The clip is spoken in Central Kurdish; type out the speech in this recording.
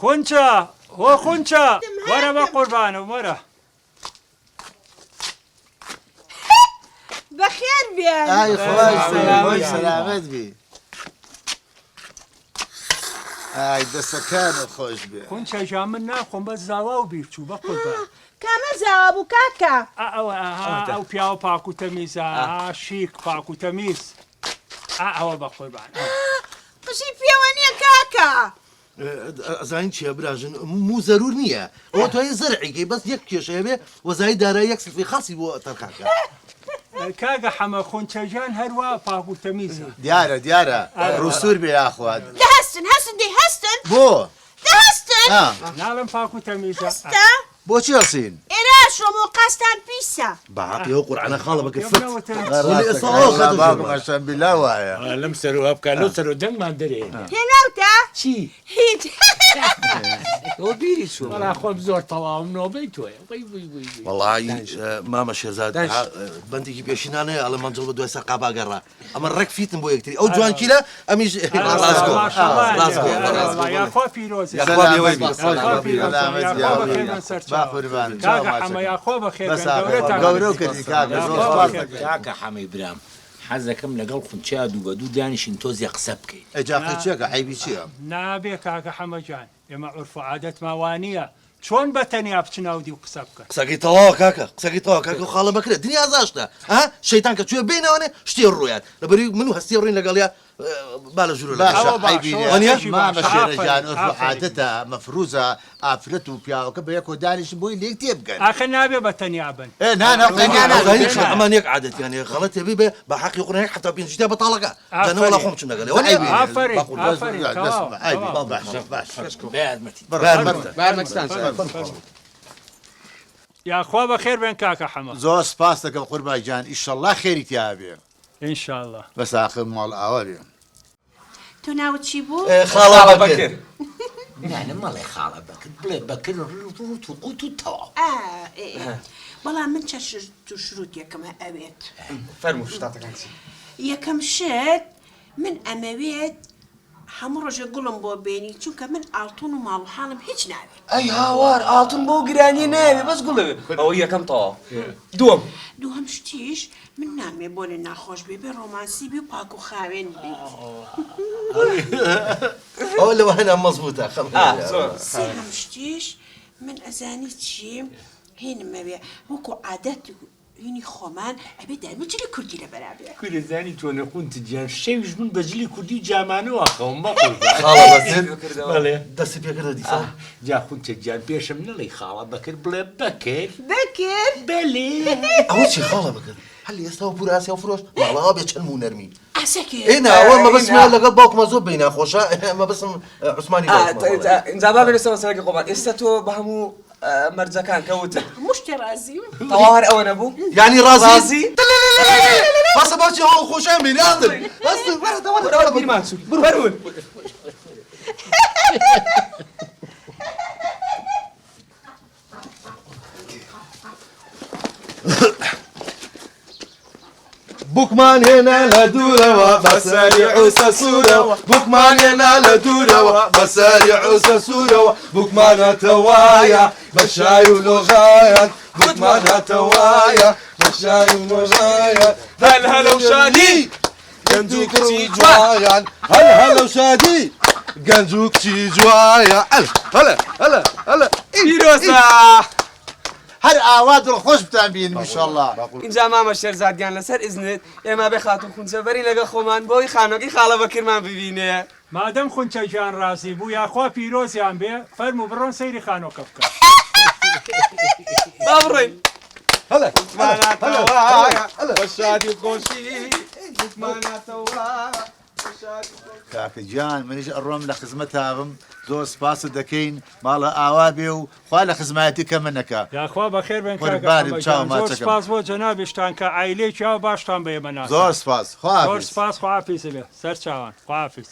خونچە هۆ خونچە وەرە بە قوربانم وەرە بەخێر بێن ئای خۆی سەلامەت بی ئای دەسەکانە خۆش بێ خونچە ژان من ناخۆم بە زاوا و بیرچوو بە قوربان کامە زاوا بوو کاکە ئەو پیا و پاک و تەمیزە شیک پاک و تەمیز ئەوە بە قوربان قژی پێوە نییە کاکە ئەزانین چییە براژن مو زەرور نییە ئەوە توانین زەرعیکەی بەس یەک کێشەیە بێ وەزایی دارایی یەک سلفی خاصی بۆ تەرخاکە کاگە حەمە خونچەژان هەروە پاک و تەمیزە دیارە ڕووسور بێ یاخوات هەستن دەی هەستن بۆ هەستن ناڵم پاک و تەمیزە هەستە بۆچی هەسین ئێرە شۆمە و قاستان پیسە باقیەوە قورعانە خاڵە بەکە مەشەم بیلا وایە لەم سەر و هەبکە لەو سەر و دەنگمان دەرێ هێناوتە چی؟ هیچ ئەو بیری چوو وەڵا خۆم زۆر تەواوم نۆبەی تۆیە وەڵی مامە شێزاد بەندێکی پێشینانەیە ئەڵە مەنجڵ بە دوای سەر قاباگەڕا ئەمە ڕێک فیتم بۆ یەکتری ئەو جوانکیلە ئەمیش یاخوا پیرۆز گەورە کردی کاکە حەمەی برام حەزەکەم لەگەڵ خونچیا دوو بە دوو دانیشین تۆزیە قسە بکەین ئەجاقی چیەکە عیبی چییە؟ نابێ کاکە حەمەجان ئێمە عورف و عادەتمان وانە چۆن بەتەنیا بچنە و دی و قسە بکەن قسەکەی تەواوە کاکە قسەکەی تەواو کاکە خاڵە بکرێت دنیا زاشتە ها شەیتان کە کوێ بینەوەنێ شتێ ڕوویات لەبەری من و هەستی ڕووین لەگەڵیا با لە ژوور مامە شێرەجان عورف و عادەتە مەفروزە ئافرەت و پیاوەکە بە یەکۆ دانیشن بۆی لێک تێ بگەن ئاخە نابێ بەتەنیا بن ئەمان یەک عادەتیانێ غەڵەتێ بێ بە حەقی قورآن حتا پێنجتا بەتاڵەکە جانەوەڵا خۆم چ نەگەڵێ یاخوا بەخێر بێن کاکە حەمە زۆر سپاس دەکەم قوربای جان ئیشەڵڵا خێری تیا بێ ئینشاءڵڵا بەس ئاخر ماڵ ئاوا بێ تۆ ناوت چی بوو؟ خاڵا بەکر نانە مەڵێ خاڵە بەکرد بڵێ بەکرد ڕوت و قوت و تەواو بەڵام من چە تو شروط یەکەمە ئەوێت فەرموو شتاتەکان چی یەکەم شت من ئەمەوێت هەموو ڕۆژە گوڵم بۆ بێنی چونکە من ئاڵتون و ماڵ حاڵم هیچ ناوێت ئەی هاوار ئاڵتون بۆ گرانی ناوێ بەس گوڵەوێ ئەوە یەکەم تەواو دووەم شتیش من نامێ بۆ لە ناخۆش بێ ڕۆمانسی بێ و پاک و خاوێن بێ ئەو لەوە هەنا مەزبوطە سێهەم شتیش من ئەزانی چیم هێنمەوێ وەکو عادەت هینی خۆمان ئەبێ دەرمەجلی کوردی لە بەرابێ کوردزانی تۆ نەخونت گیان شەویش من بەجلی کوردی جامانەوە خەوم دەستی پێکردە دیسا جا خونچە گیان پێشم نەڵی خاڵە بەکرد بڵێ بەکرد بەکرد بەلێ ئەوە چی خاڵە بکرد هەلی ئێستا و پور ئاسیا و فرۆش ماڵەوە بێ چەند مونەرمی ئاسەکێ ئێناوە مەبەسمە لەگەڵ باوکمە زۆر بینە خۆشە مەبەسم عوسمانی ئینجا با بێنە سەرەکی قۆبان ئێستا تۆ بە هەموو مەرجەکان کەوتن مشتی ڕازیم تەواو هەر ئەوە نەبوو یعنی ڕازی باسە باچی هەڵ خۆشیان بینی ئاندر بیرمان چوو بەرون بوکمان هێنا لە دوورەوە بەسەری عوسە سوورەوە بوکمان هێنا لە دوورەوە بەسەری عوسە سوورەوە بوکمانەتەوایە بە شای و لۆغایان بوکمانەتەوایە بە شای و لۆغایان هەل هەلە و شادی گەنج و کچی جوایان هەل هەلە و شادی گەنج و کچی جوایە هەلە پیرۆزە هەر ئاوا دڵخۆش بتان بین ئینشەڵڵا اینجا مامە شێرزادگیان لەسەر ئیزنت ئێمە بێ خاتون خونچەبەری لەگە خۆمان بۆی خانۆکی خاڵە بەکرمان ببینێ مادەم خونچەژان ڕازی بوو یاخوا پیرۆزیان بێ فەرموو بڕۆن سەیری خانۆکە بکە با بڕۆین بە شادی خۆشی کاکە گیان منیش ئەڕۆم لە خزمەتاوم زۆر سپاست دەکەین ماڵە ئاوا بێ و خوا لە خزمەتی کە منەکە یاخوا بەخێر بن زۆر سپاس بۆ جەنابیشتان کە عیلەی چاو باشتان بە ئێمە ناس زۆر سپاس زۆر سپاس خواحافیز بێ سەر چاوان خواحافیز